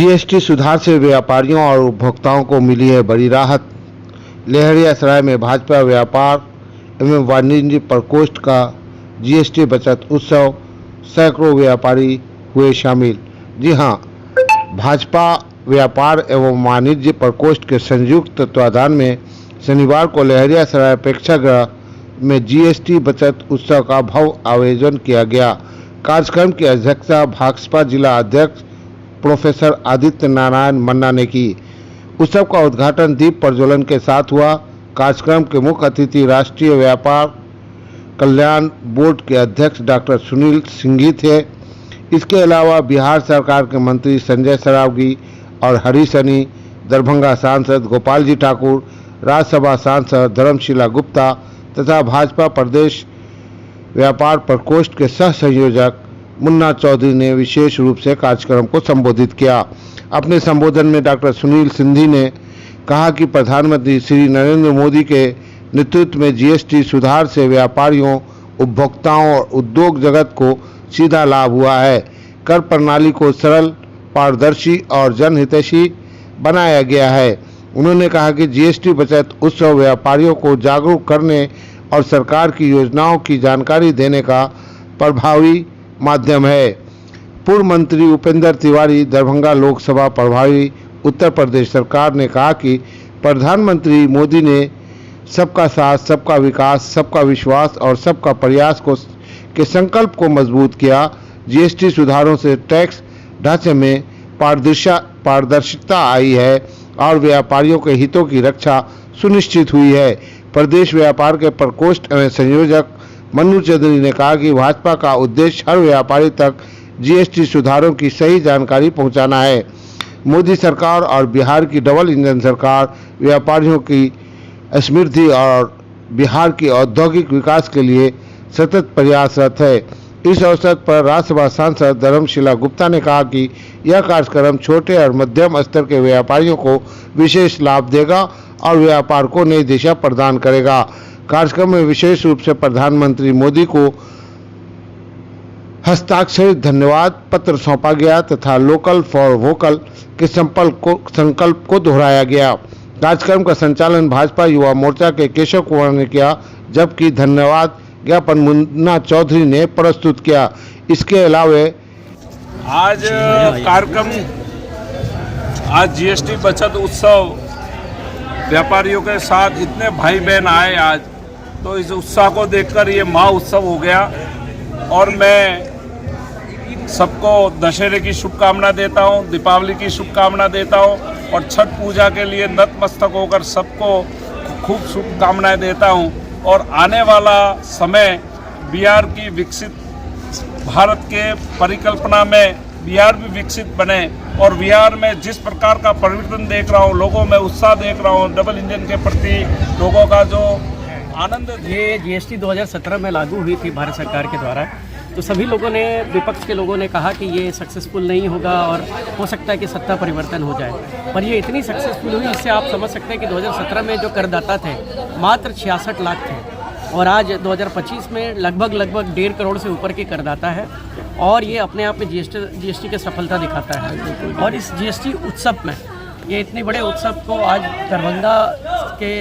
GST सुधार से व्यापारियों और उपभोक्ताओं को मिली है बड़ी राहत। लहरियासराय में भाजपा व्यापार एवं वाणिज्य प्रकोष्ठ का जीएसटी बचत उत्सव, सैकड़ों व्यापारी हुए शामिल। जी हां, भाजपा व्यापार एवं वाणिज्य प्रकोष्ठ के संयुक्त तत्वाधान में शनिवार को लहरियासराय प्रेक्षागृह में जीएसटी बचत उत्सव का भव्य आयोजन किया गया। कार्यक्रम की अध्यक्षता भाजपा जिला अध्यक्ष प्रोफेसर आदित्य नारायण मन्ना ने की। उत्सव का उद्घाटन दीप प्रज्वलन के साथ हुआ। कार्यक्रम के मुख्य अतिथि राष्ट्रीय व्यापार कल्याण बोर्ड के अध्यक्ष डॉक्टर सुनील सिंघी थे। इसके अलावा बिहार सरकार के मंत्री संजय सरावगी और हरीशनी, दरभंगा सांसद गोपाल जी ठाकुर, राज्यसभा सांसद धर्मशिला गुप्ता तथा भाजपा प्रदेश व्यापार प्रकोष्ठ के सह संयोजक मुन्ना चौधरी ने विशेष रूप से कार्यक्रम को संबोधित किया। अपने संबोधन में डॉक्टर सुनील सिंधी ने कहा कि प्रधानमंत्री श्री नरेंद्र मोदी के नेतृत्व में जीएसटी सुधार से व्यापारियों, उपभोक्ताओं और उद्योग जगत को सीधा लाभ हुआ है। कर प्रणाली को सरल, पारदर्शी और जनहितैषी बनाया गया है। उन्होंने कहा कि जीएसटी बचत उत्सव व्यापारियों को जागरूक करने और सरकार की योजनाओं की जानकारी देने का प्रभावी माध्यम है। पूर्व मंत्री उपेंद्र तिवारी, दरभंगा लोकसभा प्रभारी, उत्तर प्रदेश सरकार ने कहा कि प्रधानमंत्री मोदी ने सबका साथ, सबका विकास, सबका विश्वास और सबका प्रयास के संकल्प को मजबूत किया। जीएसटी सुधारों से टैक्स ढांचे में पारदर्शिता आई है और व्यापारियों के हितों की रक्षा सुनिश्चित हुई है। प्रदेश व्यापार के प्रकोष्ठ एवं संयोजक मन्नू चौधरी ने कहा कि भाजपा का उद्देश्य हर व्यापारी तक जीएसटी सुधारों की सही जानकारी पहुंचाना है। मोदी सरकार और बिहार की डबल इंजन सरकार व्यापारियों की समृद्धि और बिहार की औद्योगिक विकास के लिए सतत प्रयासरत है। इस अवसर पर राज्यसभा सांसद धर्मशिला गुप्ता ने कहा कि यह कार्यक्रम छोटे और मध्यम स्तर के व्यापारियों को विशेष लाभ देगा और व्यापार को नई दिशा प्रदान करेगा। कार्यक्रम में विशेष रूप से प्रधानमंत्री मोदी को हस्ताक्षरित धन्यवाद पत्र सौंपा गया तथा लोकल फॉर वोकल के संकल्प को दोहराया गया। कार्यक्रम का संचालन भाजपा युवा मोर्चा के केशव कुमार ने किया, जबकि धन्यवाद ज्ञापन मुन्ना चौधरी ने प्रस्तुत किया। इसके अलावा आज जीएसटी बचत उत्सव व्यापारियों के साथ इतने भाई बहन आए आज, तो इस उत्साह को देखकर ये महा उत्सव हो गया। और मैं सबको दशहरे की शुभकामना देता हूँ, दीपावली की शुभकामना देता हूँ और छठ पूजा के लिए नतमस्तक होकर सबको खूब शुभकामनाएं देता हूँ। और आने वाला समय बिहार की विकसित भारत के परिकल्पना में बिहार भी विकसित बने और बिहार में जिस प्रकार का परिवर्तन देख रहा हूँ, लोगों में उत्साह देख रहा हूँ, डबल इंजन के प्रति लोगों का जो आनंद। ये जीएसटी 2017 में लागू हुई थी भारत सरकार के द्वारा, तो सभी लोगों ने, विपक्ष के लोगों ने कहा कि ये सक्सेसफुल नहीं होगा और हो सकता है कि सत्ता परिवर्तन हो जाए, पर ये इतनी सक्सेसफुल हुई, इससे आप समझ सकते हैं कि 2017 में जो करदाता थे मात्र 66 लाख थे और आज 2025 में लगभग 1.5 करोड़ से ऊपर के करदाता है। और ये अपने आप में जीएसटी की सफलता दिखाता है। और इस जीएसटी उत्सव में, ये इतने बड़े उत्सव को आज दरभंगा के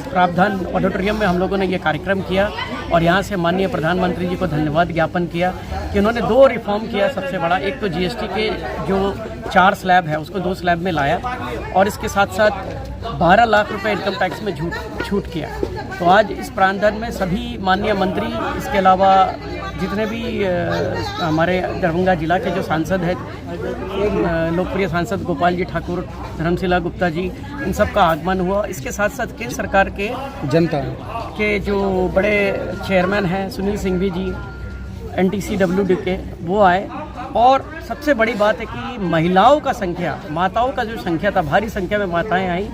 प्रावधान ऑडिटोरियम में हम लोगों ने ये कार्यक्रम किया और यहाँ से माननीय प्रधानमंत्री जी को धन्यवाद ज्ञापन किया कि उन्होंने 2 रिफॉर्म किया। सबसे बड़ा एक तो जीएसटी के जो 4 स्लैब है उसको 2 स्लैब में लाया और इसके साथ साथ 12 लाख रुपए इनकम टैक्स में छूट किया। तो आज इस प्रावधान में सभी माननीय मंत्री, इसके अलावा जितने भी हमारे दरभंगा जिला के जो सांसद हैं, लोकप्रिय सांसद गोपाल जी ठाकुर, धर्मशिला गुप्ता जी, इन सब का आगमन हुआ। इसके साथ साथ केंद्र सरकार के जनता के जो बड़े चेयरमैन हैं सुनील सिंघवी जी, NTCWD के, वो आए। और सबसे बड़ी बात है कि महिलाओं का संख्या, माताओं का जो संख्या था, भारी संख्या में माताएं आई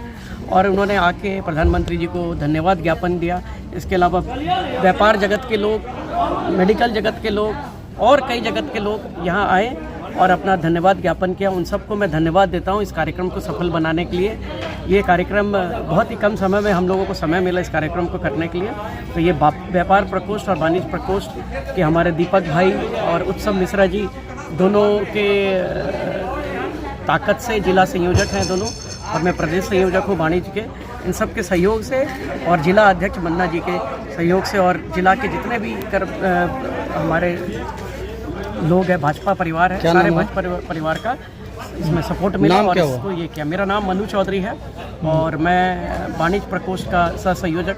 और उन्होंने आके प्रधानमंत्री जी को धन्यवाद ज्ञापन दिया। इसके अलावा व्यापार जगत के लोग, मेडिकल जगत के लोग और कई जगत के लोग यहाँ आए और अपना धन्यवाद ज्ञापन किया। उन सबको मैं धन्यवाद देता हूँ इस कार्यक्रम को सफल बनाने के लिए। ये कार्यक्रम बहुत ही कम समय में हम लोगों को समय मिला इस कार्यक्रम को करने के लिए। तो ये व्यापार प्रकोष्ठ और वाणिज्य प्रकोष्ठ के हमारे दीपक भाई और उत्सव मिश्रा जी दोनों के ताकत से जिला संयोजक हैं दोनों, और मैं प्रदेश संयोजक हूँ वाणिज्य के। इन सब के सहयोग से और जिला अध्यक्ष मन्ना जी के सहयोग से और जिला के जितने भी हमारे लोग हैं, भाजपा परिवार है, सारे भाजपा परिवार का इसमें सपोर्ट मिला और इसको ये किया। मेरा नाम मनु चौधरी है और मैं वाणिज्य प्रकोष्ठ का सह संयोजक